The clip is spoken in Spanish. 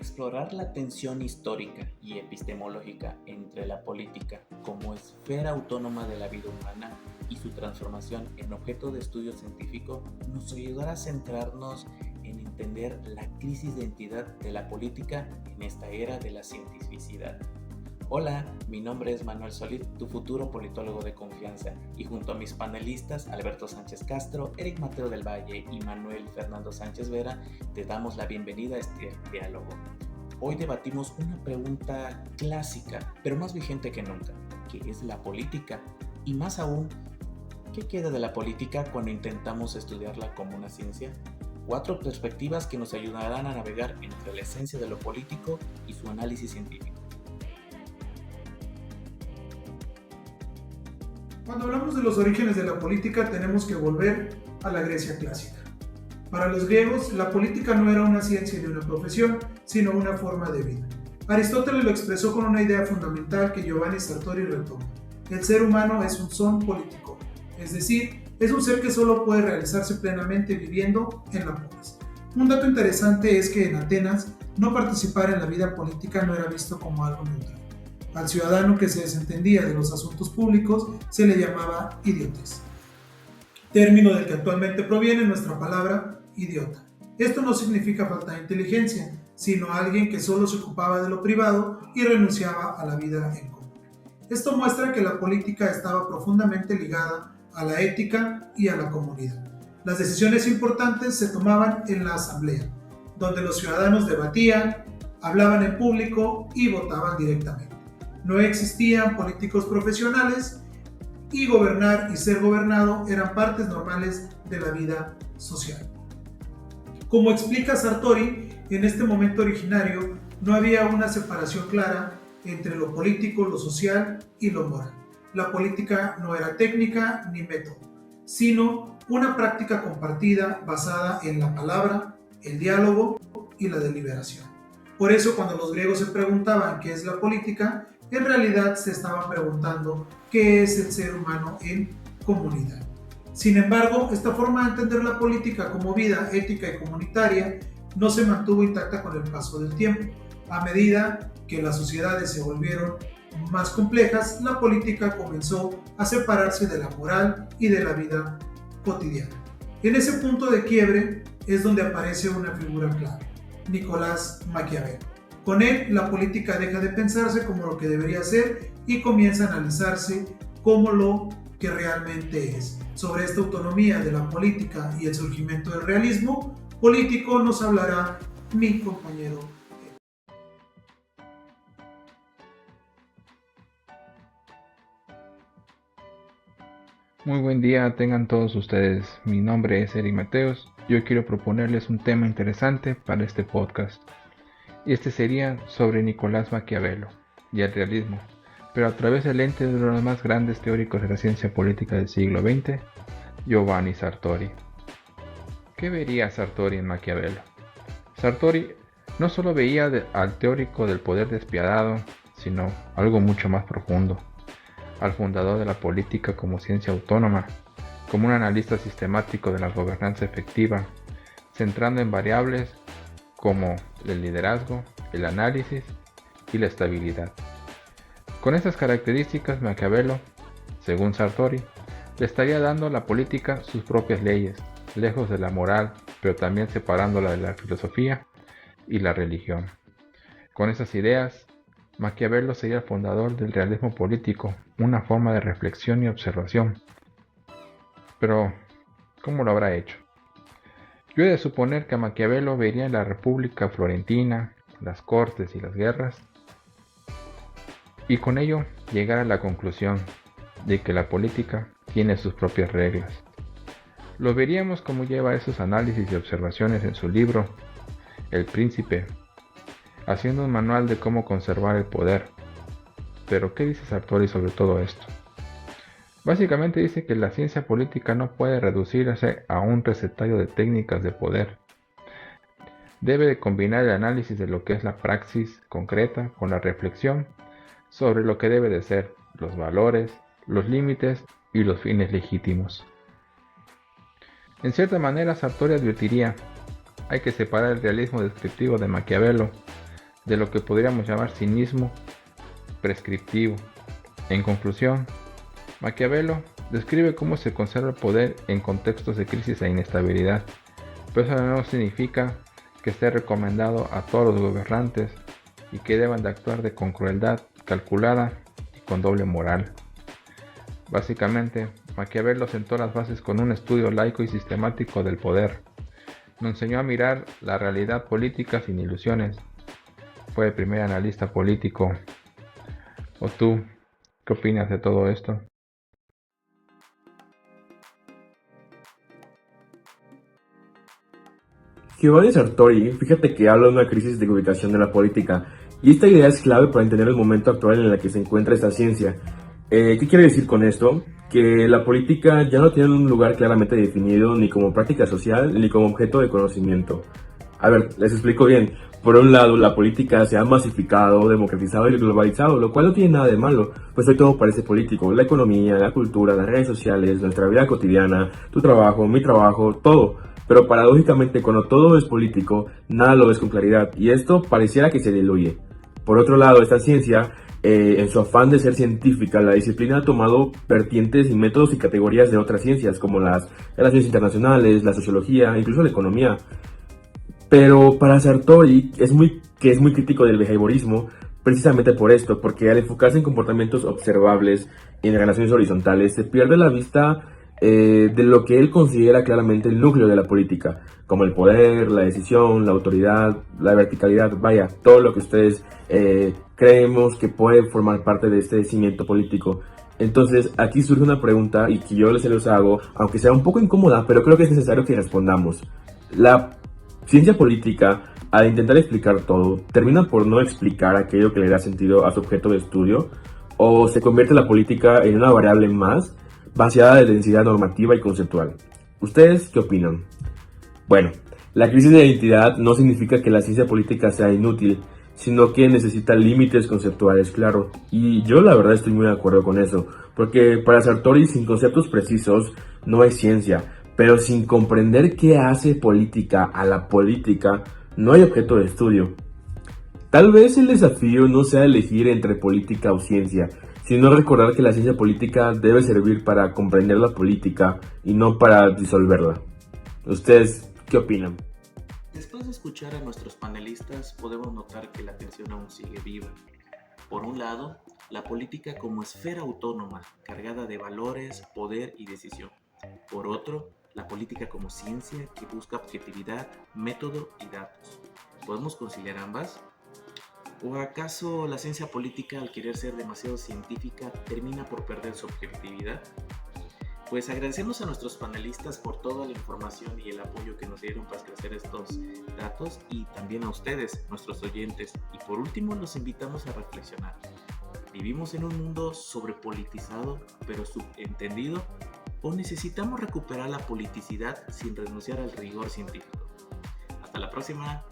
Explorar la tensión histórica y epistemológica entre la política como esfera autónoma de la vida humana y su transformación en objeto de estudio científico nos ayudará a centrarnos en entender la crisis de identidad de la política en esta era de la cientificidad. Hola, mi nombre es Manuel Solís, tu futuro politólogo de confianza, y junto a mis panelistas Alberto Sánchez Castro, Eric Mateo del Valle y Manuel Fernando Sánchez Vera, te damos la bienvenida a este diálogo. Hoy debatimos una pregunta clásica, pero más vigente que nunca, ¿qué es la política? Y más aún, ¿qué queda de la política cuando intentamos estudiarla como una ciencia? 4 perspectivas que nos ayudarán a navegar entre la esencia de lo político y su análisis científico. Cuando hablamos de los orígenes de la política tenemos que volver a la Grecia clásica. Para los griegos, la política no era una ciencia ni una profesión, sino una forma de vida. Aristóteles lo expresó con una idea fundamental que Giovanni Sartori retoma. El ser humano es un son político, es decir, es un ser que solo puede realizarse plenamente viviendo en la polis. Un dato interesante es que en Atenas, no participar en la vida política no era visto como algo neutral. Al ciudadano que se desentendía de los asuntos públicos se le llamaba idiotes, término del que actualmente proviene nuestra palabra idiota. Esto no significa falta de inteligencia, sino alguien que solo se ocupaba de lo privado y renunciaba a la vida en común. Esto muestra que la política estaba profundamente ligada a la ética y a la comunidad. Las decisiones importantes se tomaban en la asamblea, donde los ciudadanos debatían, hablaban en público y votaban directamente. No existían políticos profesionales y gobernar y ser gobernado eran partes normales de la vida social. Como explica Sartori, en este momento originario no había una separación clara entre lo político, lo social y lo moral. La política no era técnica ni método, sino una práctica compartida basada en la palabra, el diálogo y la deliberación. Por eso cuando los griegos se preguntaban qué es la política, en realidad se estaban preguntando qué es el ser humano en comunidad. Sin embargo, esta forma de entender la política como vida ética y comunitaria no se mantuvo intacta con el paso del tiempo. A medida que las sociedades se volvieron más complejas, la política comenzó a separarse de la moral y de la vida cotidiana. En ese punto de quiebre es donde aparece una figura clave, Nicolás Maquiavelo. Con él, la política deja de pensarse como lo que debería ser y comienza a analizarse como lo que realmente es. Sobre esta autonomía de la política y el surgimiento del realismo político nos hablará mi compañero. Muy buen día tengan todos ustedes. Mi nombre es Eric Mateos y hoy quiero proponerles un tema interesante para este podcast. Y este sería sobre Nicolás Maquiavelo y el realismo, pero a través del lente de uno de los más grandes teóricos de la ciencia política del siglo XX, Giovanni Sartori. ¿Qué vería Sartori en Maquiavelo? Sartori no solo veía al teórico del poder despiadado, sino algo mucho más profundo, al fundador de la política como ciencia autónoma, como un analista sistemático de la gobernanza efectiva, centrando en variables como el liderazgo, el análisis y la estabilidad. Con estas características, Maquiavelo, según Sartori, le estaría dando a la política sus propias leyes, lejos de la moral, pero también separándola de la filosofía y la religión. Con esas ideas, Maquiavelo sería el fundador del realismo político, una forma de reflexión y observación. Pero, ¿cómo lo habrá hecho? Yo he de suponer que Maquiavelo vería en la República Florentina, las cortes y las guerras, y con ello llegar a la conclusión de que la política tiene sus propias reglas. Lo veríamos como lleva esos análisis y observaciones en su libro, El Príncipe, haciendo un manual de cómo conservar el poder. Pero, ¿qué dice Sartori sobre todo esto? Básicamente dice que la ciencia política no puede reducirse a un recetario de técnicas de poder. Debe de combinar el análisis de lo que es la praxis concreta con la reflexión sobre lo que debe de ser, los valores, los límites y los fines legítimos. En cierta manera, Sartori advertiría, hay que separar el realismo descriptivo de Maquiavelo de lo que podríamos llamar cinismo prescriptivo. En conclusión, Maquiavelo describe cómo se conserva el poder en contextos de crisis e inestabilidad, pero eso no significa que esté recomendado a todos los gobernantes y que deban de actuar con crueldad calculada y con doble moral. Básicamente, Maquiavelo sentó las bases con un estudio laico y sistemático del poder. Nos enseñó a mirar la realidad política sin ilusiones. Fue el primer analista político. ¿O tú, qué opinas de todo esto? Giovanni Sartori, fíjate que habla de una crisis de ubicación de la política, y esta idea es clave para entender el momento actual en el que se encuentra esta ciencia. ¿Qué quiere decir con esto? Que la política ya no tiene un lugar claramente definido ni como práctica social ni como objeto de conocimiento. A ver, les explico bien. Por un lado, la política se ha masificado, democratizado y globalizado, lo cual no tiene nada de malo, pues hoy todo parece político. La economía, la cultura, las redes sociales, nuestra vida cotidiana, tu trabajo, mi trabajo, todo. Pero paradójicamente, cuando todo es político, nada lo ves con claridad, y esto pareciera que se diluye. Por otro lado, esta ciencia, en su afán de ser científica, la disciplina ha tomado vertientes y métodos y categorías de otras ciencias, como las relaciones internacionales, la sociología, incluso la economía. Pero para Sartori, que es muy crítico del behaviorismo, precisamente por esto, porque al enfocarse en comportamientos observables y en relaciones horizontales, se pierde la vista de lo que él considera claramente el núcleo de la política, como el poder, la decisión, la autoridad, la verticalidad, vaya, todo lo que ustedes creemos que puede formar parte de este cimiento político. Entonces, aquí surge una pregunta y que yo se los hago, aunque sea un poco incómoda, pero creo que es necesario que respondamos. La ciencia política, al intentar explicar todo, termina por no explicar aquello que le da sentido a su objeto de estudio, o se convierte la política en una variable más, vaciada de densidad normativa y conceptual. ¿Ustedes qué opinan? Bueno, la crisis de identidad no significa que la ciencia política sea inútil, sino que necesita límites conceptuales, claro. Y yo la verdad estoy muy de acuerdo con eso, porque para Sartori sin conceptos precisos no hay ciencia, pero sin comprender qué hace política a la política no hay objeto de estudio. Tal vez el desafío no sea elegir entre política o ciencia, sino recordar que la ciencia política debe servir para comprender la política y no para disolverla. ¿Ustedes qué opinan? Después de escuchar a nuestros panelistas, podemos notar que la tensión aún sigue viva. Por un lado, la política como esfera autónoma, cargada de valores, poder y decisión. Por otro, la política como ciencia que busca objetividad, método y datos. ¿Podemos conciliar ambas? ¿O acaso la ciencia política, al querer ser demasiado científica, termina por perder su objetividad? Pues agradecemos a nuestros panelistas por toda la información y el apoyo que nos dieron para esclarecer estos datos, y también a ustedes, nuestros oyentes. Y por último, los invitamos a reflexionar. ¿Vivimos en un mundo sobrepolitizado pero subentendido? ¿O necesitamos recuperar la politicidad sin renunciar al rigor científico? Hasta la próxima.